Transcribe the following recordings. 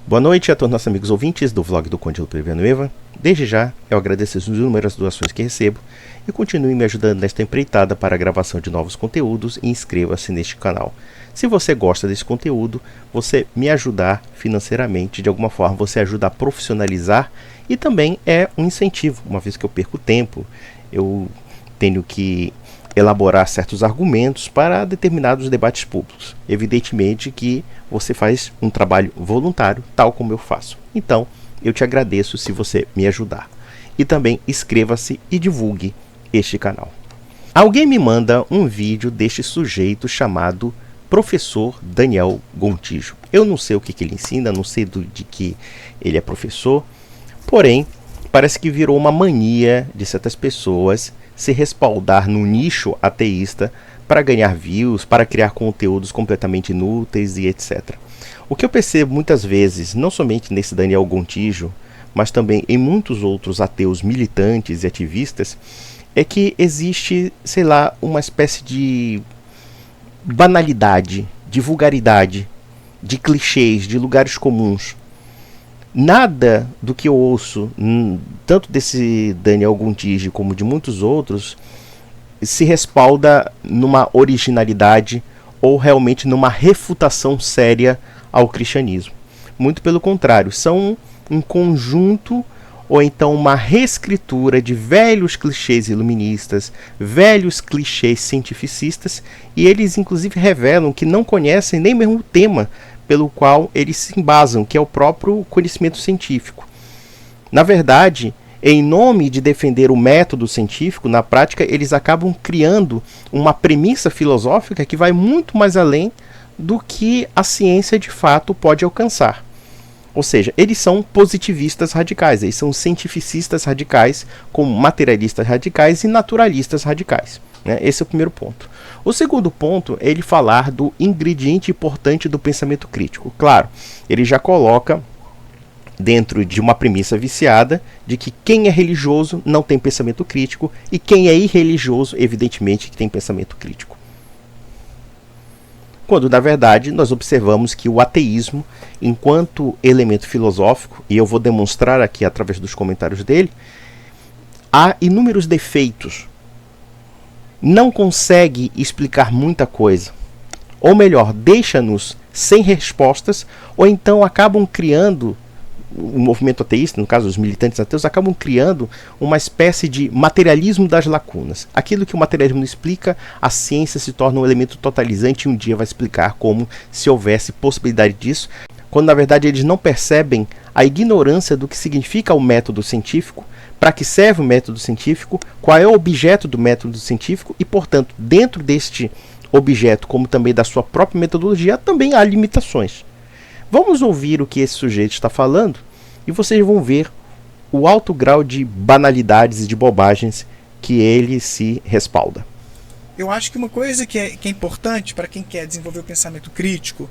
Boa noite a todos nossos amigos ouvintes do vlog do Conde Lupe Villanueva. Desde já, eu agradeço as inúmeras doações que recebo e continue me ajudando nesta empreitada para a gravação de novos conteúdos e inscreva-se neste canal. Se você gosta desse conteúdo, você me ajudar financeiramente, de alguma forma você ajuda a profissionalizar e também é um incentivo, uma vez que eu perco tempo, eu tenho que elaborar certos argumentos para determinados debates públicos. Evidentemente que você faz um trabalho voluntário, tal como eu faço. Então, eu te agradeço se você me ajudar. E também inscreva-se e divulgue este canal. Alguém me manda um vídeo deste sujeito chamado Professor Daniel Gontijo. Eu não sei o que ele ensina, não sei de que ele é professor, porém, parece que virou uma mania de certas pessoas se respaldar no nicho ateísta para ganhar views, para criar conteúdos completamente inúteis e etc. O que eu percebo muitas vezes, não somente nesse Daniel Gontijo, mas também em muitos outros ateus militantes e ativistas, é que existe, sei lá, uma espécie de banalidade, de vulgaridade, de clichês, de lugares comuns. Nada do que eu ouço, tanto desse Daniel Gontijo como de muitos outros, se respalda numa originalidade ou realmente numa refutação séria ao cristianismo. Muito pelo contrário, são um conjunto ou então uma reescritura de velhos clichês iluministas, velhos clichês cientificistas, e eles inclusive revelam que não conhecem nem mesmo o tema pelo qual eles se embasam, que é o próprio conhecimento científico. Na verdade, em nome de defender o método científico, na prática eles acabam criando uma premissa filosófica que vai muito mais além do que a ciência de fato pode alcançar. Ou seja, eles são positivistas radicais, eles são cientificistas radicais, como materialistas radicais e naturalistas radicais. Esse é o primeiro ponto. O segundo ponto é ele falar do ingrediente importante do pensamento crítico. Claro, ele já coloca dentro de uma premissa viciada de que quem é religioso não tem pensamento crítico e quem é irreligioso, evidentemente, que tem pensamento crítico. Quando, na verdade, nós observamos que o ateísmo, enquanto elemento filosófico, e eu vou demonstrar aqui através dos comentários dele, há inúmeros defeitos. Não consegue explicar muita coisa. Ou melhor, deixa-nos sem respostas, ou então acabam criando, o movimento ateísta, no caso os militantes ateus, acabam criando uma espécie de materialismo das lacunas. Aquilo que o materialismo não explica, a ciência se torna um elemento totalizante e um dia vai explicar como se houvesse possibilidade disso, quando na verdade eles não percebem a ignorância do que significa o método científico, para que serve o método científico, qual é o objeto do método científico e, portanto, dentro deste objeto, como também da sua própria metodologia, também há limitações. Vamos ouvir o que esse sujeito está falando e vocês vão ver o alto grau de banalidades e de bobagens que ele se respalda. Eu acho que uma coisa que é importante para quem quer desenvolver o pensamento crítico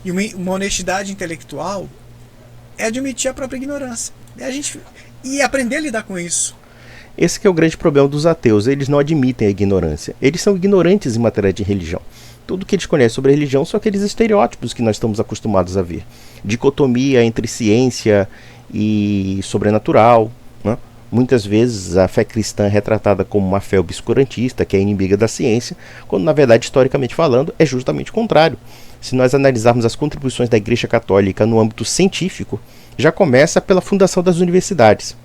e uma honestidade intelectual é admitir a própria ignorância. E aprender a lidar com isso. Esse que é o grande problema dos ateus, eles não admitem a ignorância. Eles são ignorantes em matéria de religião. Tudo que eles conhecem sobre a religião são aqueles estereótipos que nós estamos acostumados a ver. Dicotomia entre ciência e sobrenatural. Muitas vezes a fé cristã é retratada como uma fé obscurantista, que é inimiga da ciência, quando na verdade, historicamente falando, é justamente o contrário. Se nós analisarmos as contribuições da Igreja Católica no âmbito científico, já começa pela fundação das universidades.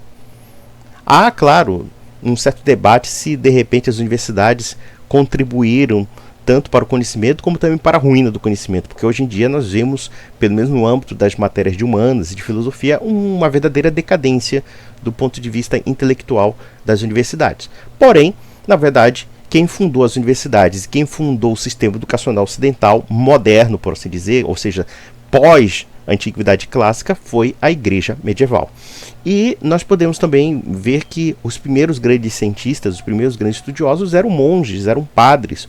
Há, claro, um certo debate se de repente as universidades contribuíram tanto para o conhecimento como também para a ruína do conhecimento, porque hoje em dia nós vemos, pelo menos no âmbito das matérias de humanas e de filosofia, uma verdadeira decadência do ponto de vista intelectual das universidades. Porém, na verdade, quem fundou as universidades e quem fundou o sistema educacional ocidental moderno, por assim dizer, ou seja, pós Antiguidade Clássica, foi a Igreja Medieval. E nós podemos também ver que os primeiros grandes cientistas, os primeiros grandes estudiosos eram monges, eram padres,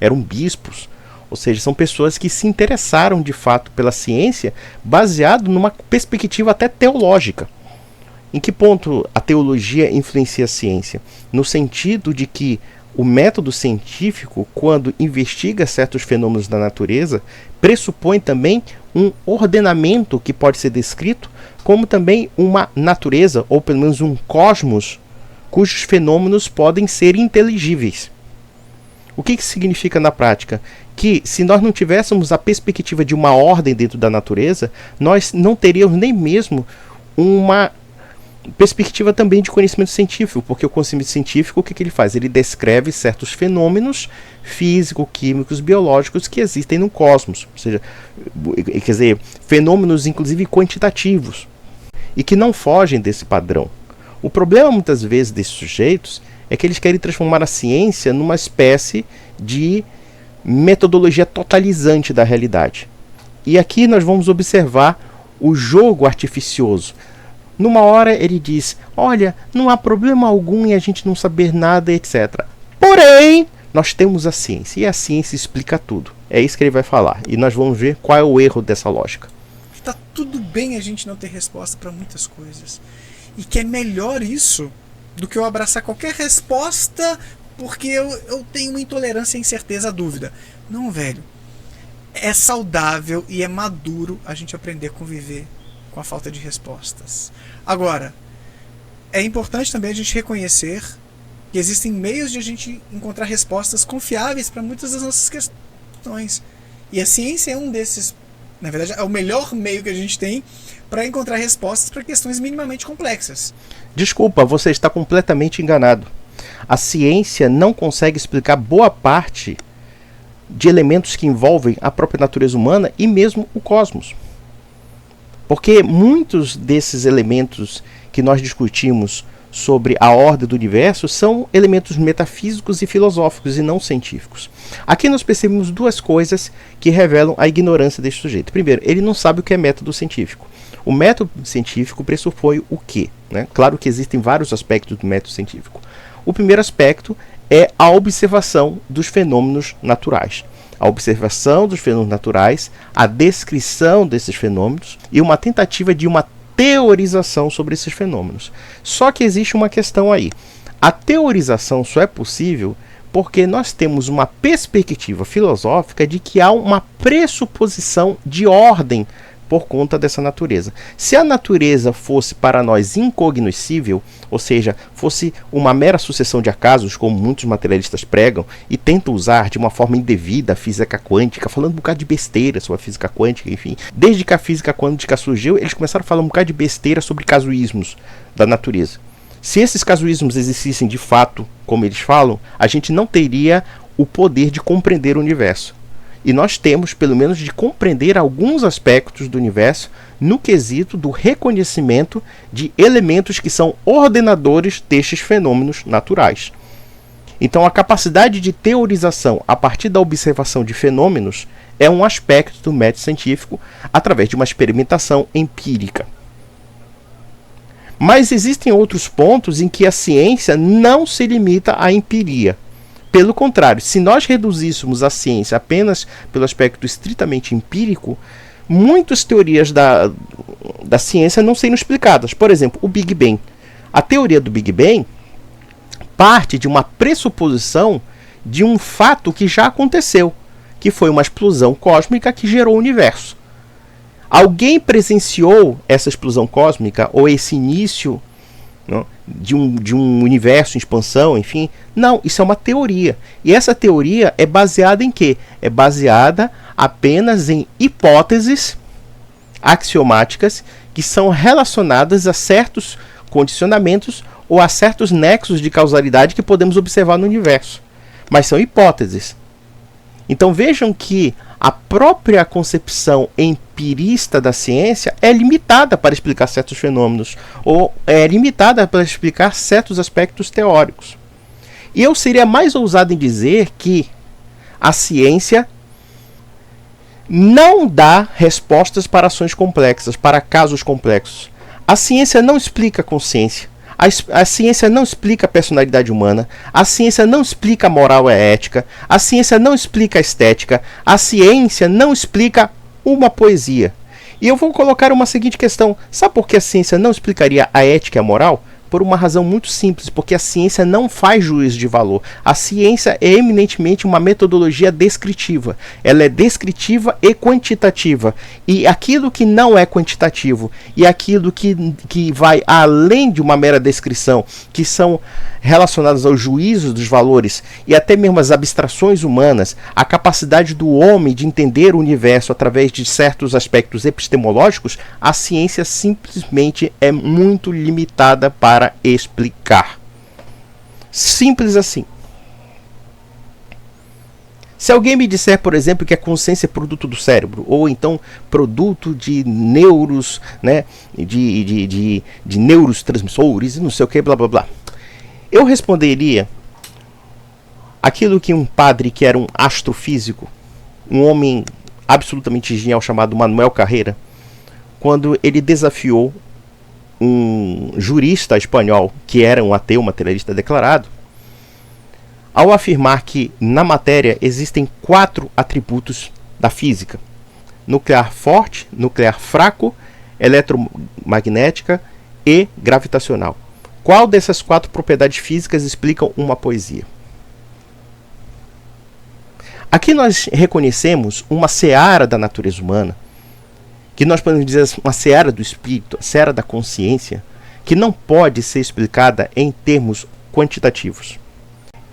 eram bispos. Ou seja, são pessoas que se interessaram de fato pela ciência baseado numa perspectiva até teológica. Em que ponto a teologia influencia a ciência? No sentido de que o método científico, quando investiga certos fenômenos da natureza, pressupõe também um ordenamento que pode ser descrito como também uma natureza, ou pelo menos um cosmos, cujos fenômenos podem ser inteligíveis. O que isso significa na prática? Que se nós não tivéssemos a perspectiva de uma ordem dentro da natureza, nós não teríamos nem mesmo uma perspectiva também de conhecimento científico, porque o conhecimento científico, o que ele faz? Ele descreve certos fenômenos físicos, químicos, biológicos que existem no cosmos, ou seja, quer dizer, fenômenos inclusive quantitativos, e que não fogem desse padrão. O problema muitas vezes desses sujeitos é que eles querem transformar a ciência numa espécie de metodologia totalizante da realidade. E aqui nós vamos observar o jogo artificioso. Numa hora ele diz, olha, não há problema algum em a gente não saber nada, etc. Porém, nós temos a ciência, e a ciência explica tudo. É isso que ele vai falar, e nós vamos ver qual é o erro dessa lógica. Está tudo bem a gente não ter resposta para muitas coisas. E que é melhor isso do que eu abraçar qualquer resposta porque eu tenho uma intolerância, incerteza, dúvida. Não, velho. É saudável e é maduro a gente aprender a conviver com a falta de respostas. Agora, é importante também a gente reconhecer que existem meios de a gente encontrar respostas confiáveis para muitas das nossas questões. E a ciência é um desses, na verdade, é o melhor meio que a gente tem para encontrar respostas para questões minimamente complexas. Desculpa, você está completamente enganado. A ciência não consegue explicar boa parte de elementos que envolvem a própria natureza humana e mesmo o cosmos. Porque muitos desses elementos que nós discutimos sobre a ordem do universo são elementos metafísicos e filosóficos e não científicos. Aqui nós percebemos duas coisas que revelam a ignorância deste sujeito. Primeiro, ele não sabe o que é método científico. O método científico pressupõe o quê? Claro que existem vários aspectos do método científico. O primeiro aspecto é a observação dos fenômenos naturais. A observação dos fenômenos naturais, a descrição desses fenômenos e uma tentativa de uma teorização sobre esses fenômenos. Só que existe uma questão aí. A teorização só é possível porque nós temos uma perspectiva filosófica de que há uma pressuposição de ordem por conta dessa natureza. Se a natureza fosse para nós incognoscível, ou seja, fosse uma mera sucessão de acasos, como muitos materialistas pregam, e tentam usar de uma forma indevida a física quântica, falando um bocado de besteira sobre a física quântica, enfim. Desde que a física quântica surgiu, eles começaram a falar um bocado de besteira sobre casuísmos da natureza. Se esses casuísmos existissem de fato, como eles falam, a gente não teria o poder de compreender o universo. E nós temos, pelo menos, de compreender alguns aspectos do universo no quesito do reconhecimento de elementos que são ordenadores destes fenômenos naturais. Então, a capacidade de teorização a partir da observação de fenômenos é um aspecto do método científico através de uma experimentação empírica. Mas existem outros pontos em que a ciência não se limita à empiria. Pelo contrário, se nós reduzíssemos a ciência apenas pelo aspecto estritamente empírico, muitas teorias da ciência não seriam explicadas. Por exemplo, o Big Bang. A teoria do Big Bang parte de uma pressuposição de um fato que já aconteceu, que foi uma explosão cósmica que gerou o universo. Alguém presenciou essa explosão cósmica ou esse início de um universo em expansão, enfim? Não, isso é uma teoria. E essa teoria é baseada em quê? É baseada apenas em hipóteses axiomáticas que são relacionadas a certos condicionamentos ou a certos nexos de causalidade que podemos observar no universo. Mas são hipóteses. Então vejam que a própria concepção empirista da ciência é limitada para explicar certos fenômenos, ou é limitada para explicar certos aspectos teóricos. E eu seria mais ousado em dizer que a ciência não dá respostas para ações complexas, para casos complexos. A ciência não explica a consciência. A ciência não explica a personalidade humana, a ciência não explica a moral e a ética, a ciência não explica a estética, a ciência não explica uma poesia. E eu vou colocar uma seguinte questão: sabe por que a ciência não explicaria a ética e a moral? por uma razão muito simples, porque a ciência não faz juízo de valor. A ciência é eminentemente uma metodologia descritiva. Ela é descritiva e quantitativa. E aquilo que não é quantitativo e aquilo que vai além de uma mera descrição, que são relacionadas ao juízo dos valores e até mesmo as abstrações humanas, a capacidade do homem de entender o universo através de certos aspectos epistemológicos, a ciência simplesmente é muito limitada para explicar. Simples assim. Se alguém me disser, por exemplo, que a consciência é produto do cérebro, ou então produto de neuros, né, de neurotransmissores e não sei o que, blá blá blá, eu responderia aquilo que um padre que era um astrofísico, um homem absolutamente genial chamado Manuel Carreira, quando ele desafiou um jurista espanhol que era um ateu materialista declarado, ao afirmar que na matéria existem 4 atributos da física: nuclear forte, nuclear fraco, eletromagnética e gravitacional. Qual dessas 4 propriedades físicas explicam uma poesia? Aqui nós reconhecemos uma seara da natureza humana, que nós podemos dizer uma seara do espírito, a seara da consciência, que não pode ser explicada em termos quantitativos.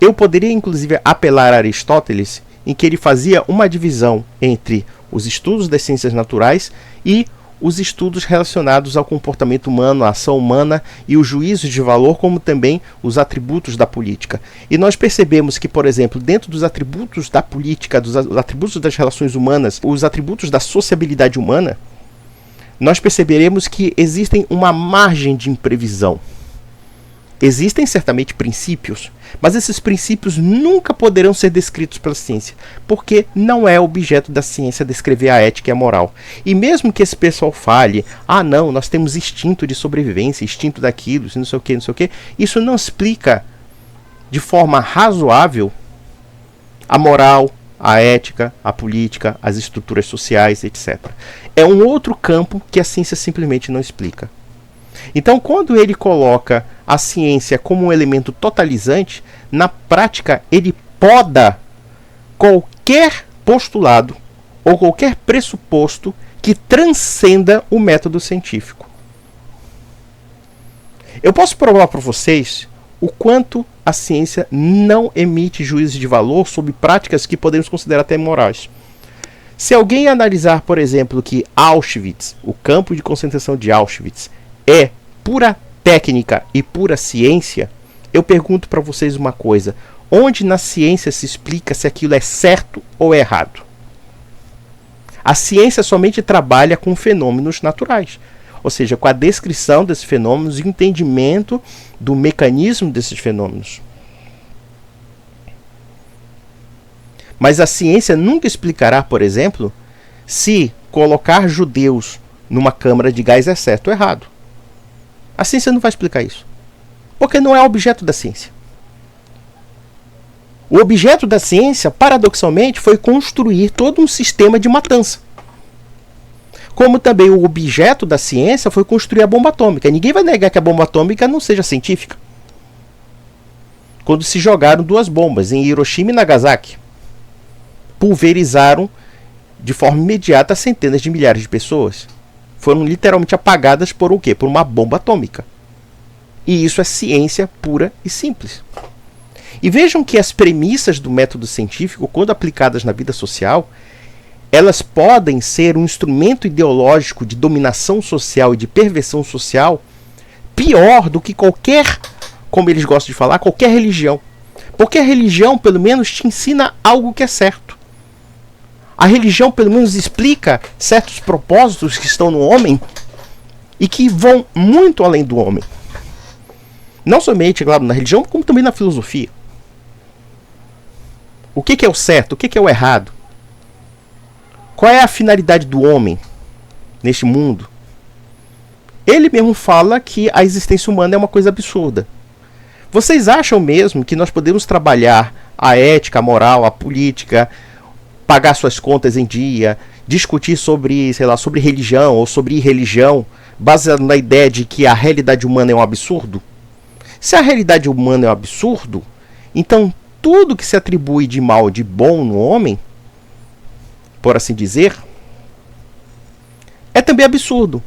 Eu poderia inclusive apelar a Aristóteles, em que ele fazia uma divisão entre os estudos das ciências naturais e os estudos relacionados ao comportamento humano, à ação humana e os juízos de valor, como também os atributos da política. E nós percebemos que, por exemplo, dentro dos atributos da política, dos atributos das relações humanas, os atributos da sociabilidade humana, nós perceberemos que existem uma margem de imprevisão. Existem certamente princípios, mas esses princípios nunca poderão ser descritos pela ciência, porque não é objeto da ciência descrever a ética e a moral. E mesmo que esse pessoal fale, não, nós temos instinto de sobrevivência, instinto daquilo, não sei o que, não sei o que, isso não explica de forma razoável a moral, a ética, a política, as estruturas sociais, etc. É um outro campo que a ciência simplesmente não explica. Então, quando ele coloca a ciência como um elemento totalizante, na prática ele poda qualquer postulado ou qualquer pressuposto que transcenda o método científico. Eu posso provar para vocês o quanto a ciência não emite juízos de valor sobre práticas que podemos considerar até morais. Se alguém analisar, por exemplo, que Auschwitz, o campo de concentração de Auschwitz, é pura técnica e pura ciência, eu pergunto para vocês uma coisa: onde na ciência se explica se aquilo é certo ou errado? A ciência somente trabalha com fenômenos naturais, ou seja, com a descrição desses fenômenos e o entendimento do mecanismo desses fenômenos. Mas a ciência nunca explicará, por exemplo, se colocar judeus numa câmara de gás é certo ou errado. A ciência não vai explicar isso, porque não é objeto da ciência. O objeto da ciência, paradoxalmente, foi construir todo um sistema de matança. Como também o objeto da ciência foi construir a bomba atômica. Ninguém vai negar que a bomba atômica não seja científica. Quando se jogaram 2 bombas em Hiroshima e Nagasaki, pulverizaram de forma imediata centenas de milhares de pessoas. Foram literalmente apagadas por o quê? Por uma bomba atômica. E isso é ciência pura e simples. E vejam que as premissas do método científico, quando aplicadas na vida social, elas podem ser um instrumento ideológico de dominação social e de perversão social pior do que qualquer, como eles gostam de falar, qualquer religião. Porque a religião, pelo menos, te ensina algo que é certo. A religião, pelo menos, explica certos propósitos que estão no homem e que vão muito além do homem. Não somente, claro, na religião, como também na filosofia. O que é o certo? O que é o errado? Qual é a finalidade do homem neste mundo? Ele mesmo fala que a existência humana é uma coisa absurda. Vocês acham mesmo que nós podemos trabalhar a ética, a moral, a política, pagar suas contas em dia, discutir sobre, sei lá, sobre religião ou sobre irreligião, baseado na ideia de que a realidade humana é um absurdo? Se a realidade humana é um absurdo, então tudo que se atribui de mal, de bom no homem, por assim dizer, é também absurdo.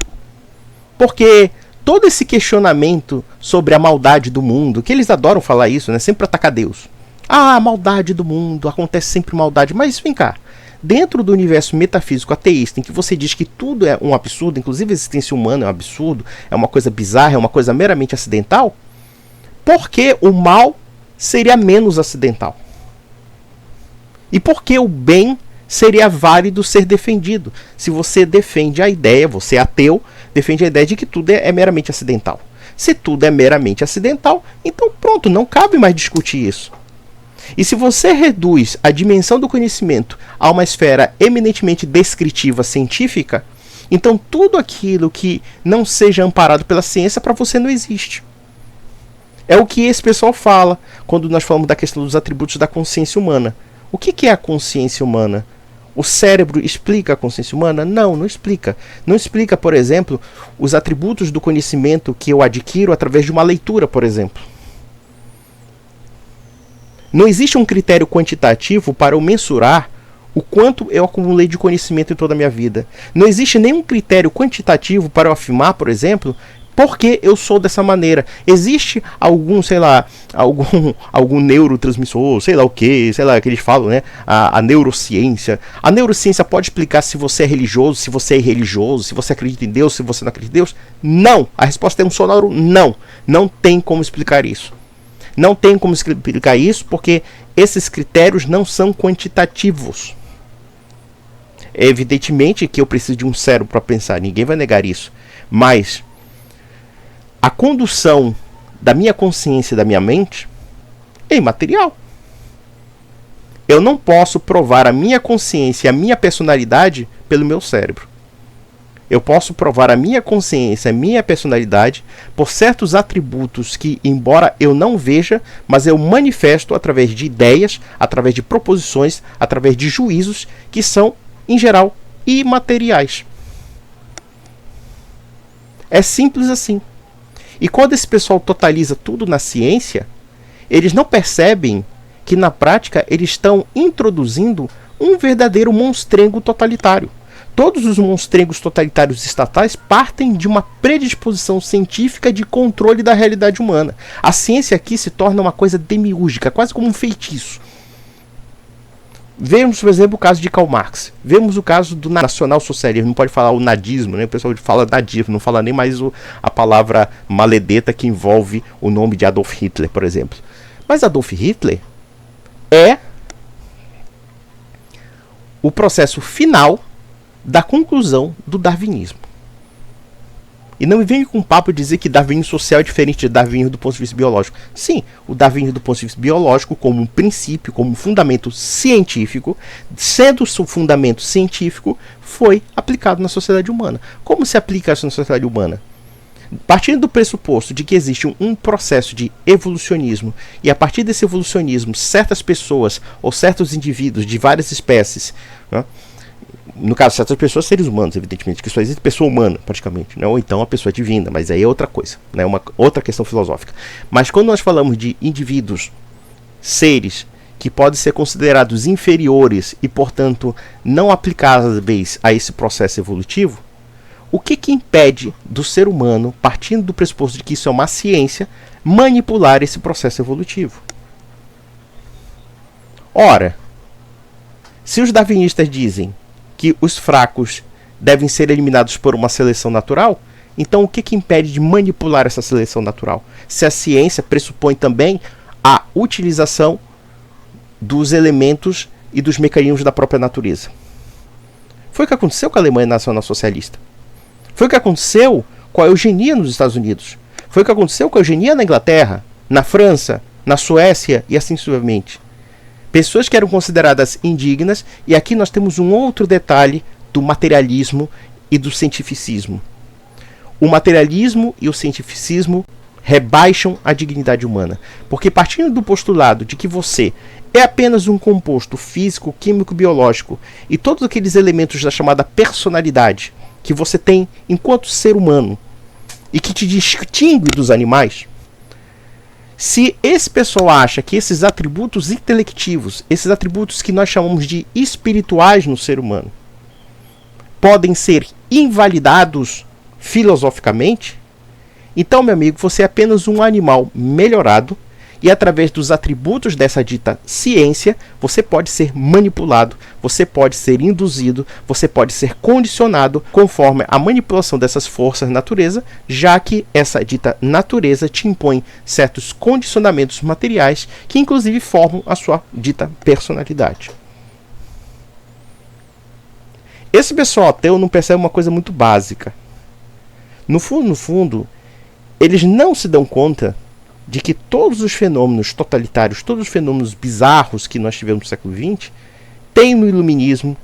Porque todo esse questionamento sobre a maldade do mundo, que eles adoram falar isso, né? Sempre atacar Deus. Ah, a maldade do mundo, acontece sempre maldade. Mas vem cá, dentro do universo metafísico ateísta, em que você diz que tudo é um absurdo, inclusive a existência humana é um absurdo, é uma coisa bizarra, é uma coisa meramente acidental, por que o mal seria menos acidental? E por que o bem seria válido ser defendido? Se você defende a ideia, você é ateu, defende a ideia de que tudo é meramente acidental. Se tudo é meramente acidental, então pronto, não cabe mais discutir isso. E se você reduz a dimensão do conhecimento a uma esfera eminentemente descritiva, científica, então tudo aquilo que não seja amparado pela ciência para você não existe. É o que esse pessoal fala quando nós falamos da questão dos atributos da consciência humana. O que é a consciência humana? O cérebro explica a consciência humana? Não, não explica. Não explica, por exemplo, os atributos do conhecimento que eu adquiro através de uma leitura, por exemplo. Não existe um critério quantitativo para eu mensurar o quanto eu acumulei de conhecimento em toda a minha vida. Não existe nenhum critério quantitativo para eu afirmar, por exemplo, porque eu sou dessa maneira. Existe algum, sei lá, algum neurotransmissor, sei lá o que eles falam, né? A neurociência. A neurociência pode explicar se você é religioso, se você é irreligioso, se você acredita em Deus, se você não acredita em Deus? Não! A resposta é um sonoro não. Não tem como explicar isso. Não tem como explicar isso porque esses critérios não são quantitativos. Evidentemente que eu preciso de um cérebro para pensar, ninguém vai negar isso. Mas a condução da minha consciência e da minha mente é imaterial. Eu não posso provar a minha consciência e a minha personalidade pelo meu cérebro. Eu posso provar a minha consciência, a minha personalidade por certos atributos que, embora eu não veja, mas eu manifesto através de ideias, através de proposições, através de juízos que são, em geral, imateriais. É simples assim. E quando esse pessoal totaliza tudo na ciência, eles não percebem que na prática eles estão introduzindo um verdadeiro monstrengo totalitário. Todos os monstrengos totalitários estatais partem de uma predisposição científica de controle da realidade humana. A ciência aqui se torna uma coisa demiúrgica, quase como um feitiço. Vemos, por exemplo, o caso de Karl Marx. Vemos o caso do nacional-socialismo. Não pode falar o nadismo, né? O pessoal fala nadismo, não fala nem mais a palavra maledeta que envolve o nome de Adolf Hitler, por exemplo. Mas Adolf Hitler é o processo final da conclusão do darwinismo. E não me venha com o papo de dizer que darwinismo social é diferente de darwinismo do ponto de vista biológico. Sim, o darwinismo do ponto de vista biológico, como um princípio, como um fundamento científico, sendo seu fundamento científico, foi aplicado na sociedade humana. Como se aplica isso na sociedade humana? Partindo do pressuposto de que existe um processo de evolucionismo, e a partir desse evolucionismo, certas pessoas ou certos indivíduos de várias espécies, né, no caso, certas pessoas, seres humanos, evidentemente, que só existe pessoa humana, praticamente, né? Ou então a pessoa divina, mas aí é outra coisa, né? Uma outra questão filosófica. Mas quando nós falamos de indivíduos, seres que podem ser considerados inferiores e, portanto, não aplicáveis a esse processo evolutivo, o que impede do ser humano, partindo do pressuposto de que isso é uma ciência, manipular esse processo evolutivo? Ora, se os darwinistas dizem que os fracos devem ser eliminados por uma seleção natural, então o que impede de manipular essa seleção natural? Se a ciência pressupõe também a utilização dos elementos e dos mecanismos da própria natureza. Foi o que aconteceu com a Alemanha nacional-socialista. Foi o que aconteceu com a eugenia nos Estados Unidos. Foi o que aconteceu com a eugenia na Inglaterra, na França, na Suécia e assim sucessivamente. Pessoas que eram consideradas indignas, e aqui nós temos um outro detalhe do materialismo e do cientificismo. O materialismo e o cientificismo rebaixam a dignidade humana, porque partindo do postulado de que você é apenas um composto físico, químico, biológico, e todos aqueles elementos da chamada personalidade que você tem enquanto ser humano, e que te distingue dos animais, Se esse pessoal acha que esses atributos intelectivos, esses atributos que nós chamamos de espirituais no ser humano, podem ser invalidados filosoficamente, então, meu amigo, você é apenas um animal melhorado e através dos atributos dessa dita ciência, você pode ser manipulado, você pode ser induzido, você pode ser condicionado conforme a manipulação dessas forças da natureza, já que essa dita natureza te impõe certos condicionamentos materiais que inclusive formam a sua dita personalidade. Esse pessoal ateu não percebe uma coisa muito básica. No fundo, eles não se dão conta de que todos os fenômenos totalitários, todos os fenômenos bizarros que nós tivemos no século XX, tem no iluminismo,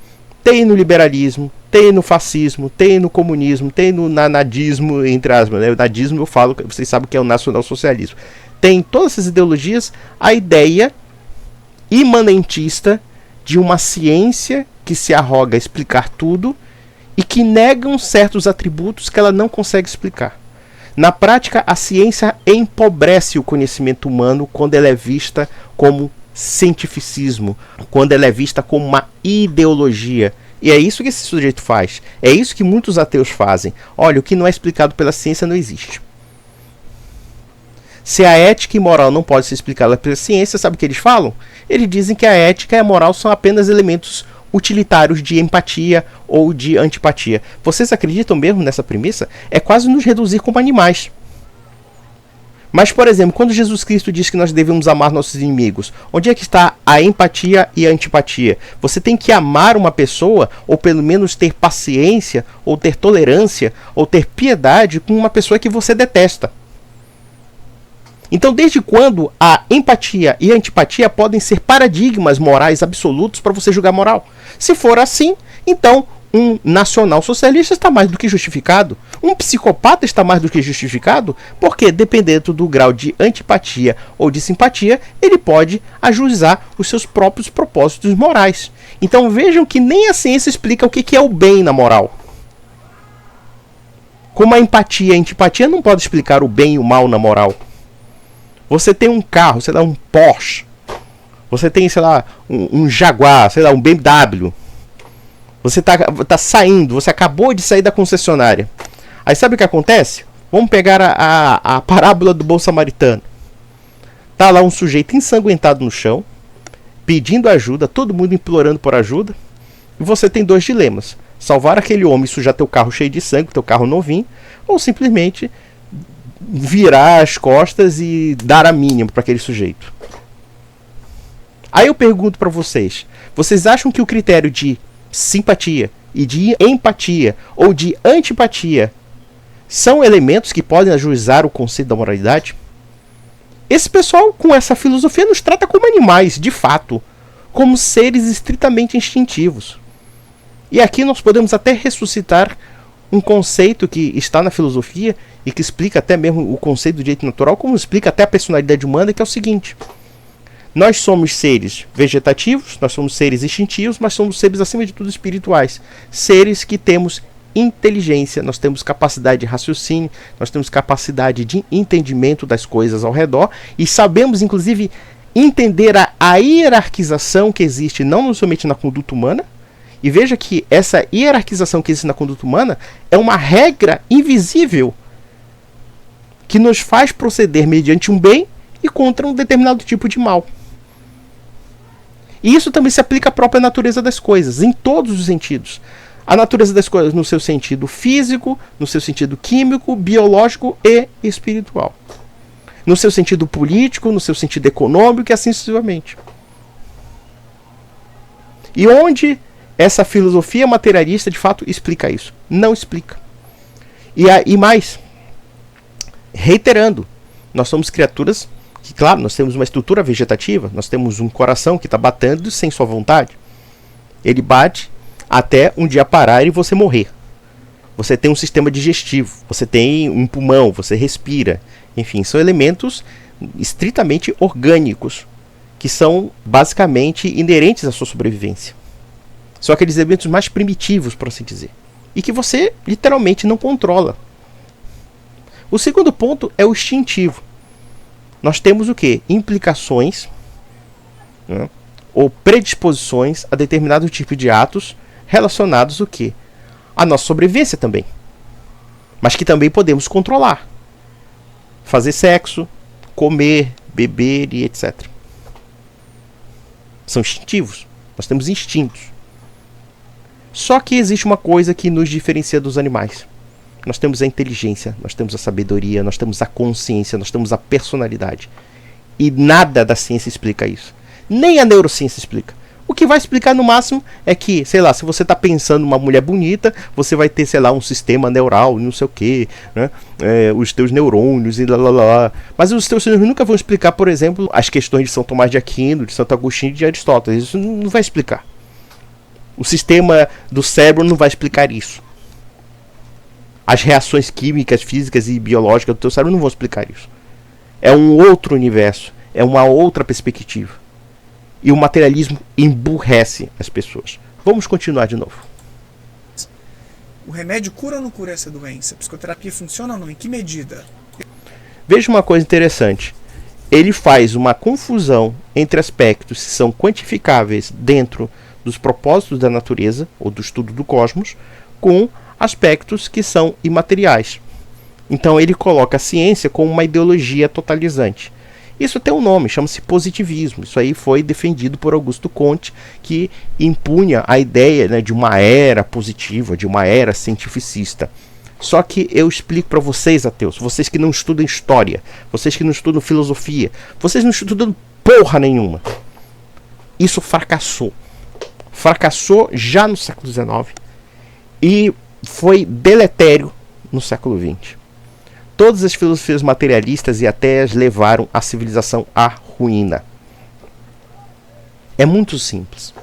tem no liberalismo, tem no fascismo, tem no comunismo, tem no nadismo, entre aspas. Né? O nadismo eu falo, vocês sabem que é o nacionalsocialismo. Tem em todas essas ideologias a ideia imanentista de uma ciência que se arroga a explicar tudo e que negam certos atributos que ela não consegue explicar. Na prática, a ciência empobrece o conhecimento humano quando ela é vista como cientificismo, quando ela é vista como uma ideologia. E é isso que esse sujeito faz. É isso que muitos ateus fazem. Olha, o que não é explicado pela ciência não existe. Se a ética e moral não pode ser explicada pela ciência, sabe o que eles falam? Eles dizem que a ética e a moral são apenas elementos utilitários de empatia ou de antipatia. Vocês acreditam mesmo nessa premissa? É quase nos reduzir como animais. Mas, por exemplo, quando Jesus Cristo diz que nós devemos amar nossos inimigos, onde é que está a empatia e a antipatia? Você tem que amar uma pessoa, ou pelo menos ter paciência, ou ter tolerância, ou ter piedade com uma pessoa que você detesta. Então, desde quando a empatia e a antipatia podem ser paradigmas morais absolutos para você julgar moral? Se for assim, então um nacional-socialista está mais do que justificado. Um psicopata está mais do que justificado, porque, dependendo do grau de antipatia ou de simpatia, ele pode ajuizar os seus próprios propósitos morais. Então vejam que nem a ciência explica o que é o bem na moral. Como a empatia e a antipatia não podem explicar o bem e o mal na moral. Você tem um carro, sei lá, um Porsche. Você tem, sei lá, um Jaguar, sei lá, um BMW. Você tá saindo, você acabou de sair da concessionária. Aí sabe o que acontece? Vamos pegar a parábola do bom samaritano. Tá lá um sujeito ensanguentado no chão, pedindo ajuda, todo mundo implorando por ajuda. E você tem dois dilemas. Salvar aquele homem e sujar teu carro cheio de sangue, teu carro novinho, ou simplesmente virar as costas e dar a mínima para aquele sujeito. Aí eu pergunto para vocês, vocês acham que o critério de simpatia e de empatia ou de antipatia são elementos que podem ajuizar o conceito da moralidade? Esse pessoal com essa filosofia nos trata como animais, de fato, como seres estritamente instintivos. E aqui nós podemos até ressuscitar um conceito que está na filosofia e que explica até mesmo o conceito do direito natural, como explica até a personalidade humana, que é o seguinte: nós somos seres vegetativos, nós somos seres instintivos, mas somos seres acima de tudo espirituais, seres que temos inteligência, nós temos capacidade de raciocínio, nós temos capacidade de entendimento das coisas ao redor e sabemos inclusive entender a hierarquização que existe não somente na conduta humana. E veja que essa hierarquização que existe na conduta humana é uma regra invisível que nos faz proceder mediante um bem e contra um determinado tipo de mal. E isso também se aplica à própria natureza das coisas, em todos os sentidos. A natureza das coisas no seu sentido físico, no seu sentido químico, biológico e espiritual. No seu sentido político, no seu sentido econômico e assim sucessivamente. E onde essa filosofia materialista de fato explica isso? Não explica. E mais, reiterando, nós somos criaturas que, claro, nós temos uma estrutura vegetativa, nós temos um coração que está batendo sem sua vontade. Ele bate até um dia parar e você morrer. Você tem um sistema digestivo, você tem um pulmão, você respira. Enfim, são elementos estritamente orgânicos, que são basicamente inerentes à sua sobrevivência. São aqueles elementos mais primitivos, por assim dizer. E que você literalmente não controla. O segundo ponto é o instintivo. nós temos o quê? Implicações, né, ou predisposições a determinado tipo de atos relacionados o quê? A nossa sobrevivência também. Mas que também podemos controlar. Fazer sexo, comer, beber e etc. São instintivos. Nós temos instintos. Só que existe uma coisa que nos diferencia dos animais. Nós temos a inteligência, nós temos a sabedoria, nós temos a consciência, nós temos a personalidade. E nada da ciência explica isso. Nem a neurociência explica. O que vai explicar no máximo é que, sei lá, se você está pensando numa mulher bonita, você vai ter, sei lá, um sistema neural, não sei o que, né? Os teus neurônios e lá, lá, lá. Mas os teus neurônios nunca vão explicar, por exemplo, as questões de São Tomás de Aquino, de Santo Agostinho e de Aristóteles. Isso não vai explicar. O sistema do cérebro não vai explicar isso. As reações químicas, físicas e biológicas do teu cérebro não vão explicar isso. É um outro universo, é uma outra perspectiva. E o materialismo emburrece as pessoas. Vamos continuar de novo. O remédio cura ou não cura essa doença? A psicoterapia funciona ou não? Em que medida? Veja uma coisa interessante. Ele faz uma confusão entre aspectos que são quantificáveis dentro dos propósitos da natureza, ou do estudo do cosmos, com aspectos que são imateriais. Então ele coloca a ciência como uma ideologia totalizante. Isso tem um nome, chama-se positivismo. Isso aí foi defendido por Augusto Comte, que impunha a ideia, né, de uma era positiva, de uma era cientificista. Só que eu explico para vocês, ateus, vocês que não estudam história, vocês que não estudam filosofia, vocês não estudam porra nenhuma. Isso fracassou. Fracassou já no século XIX e foi deletério no século XX. Todas as filosofias materialistas e ateias levaram a civilização à ruína. É muito simples.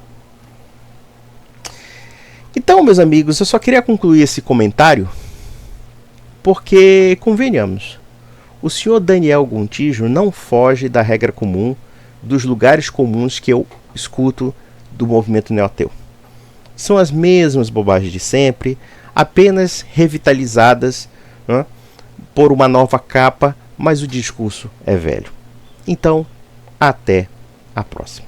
Então, meus amigos, eu só queria concluir esse comentário porque, convenhamos, o senhor Daniel Gontijo não foge da regra comum, dos lugares comuns que eu escuto do movimento neoateu. São as mesmas bobagens de sempre, apenas revitalizadas, né, por uma nova capa, mas o discurso é velho. Então, até a próxima.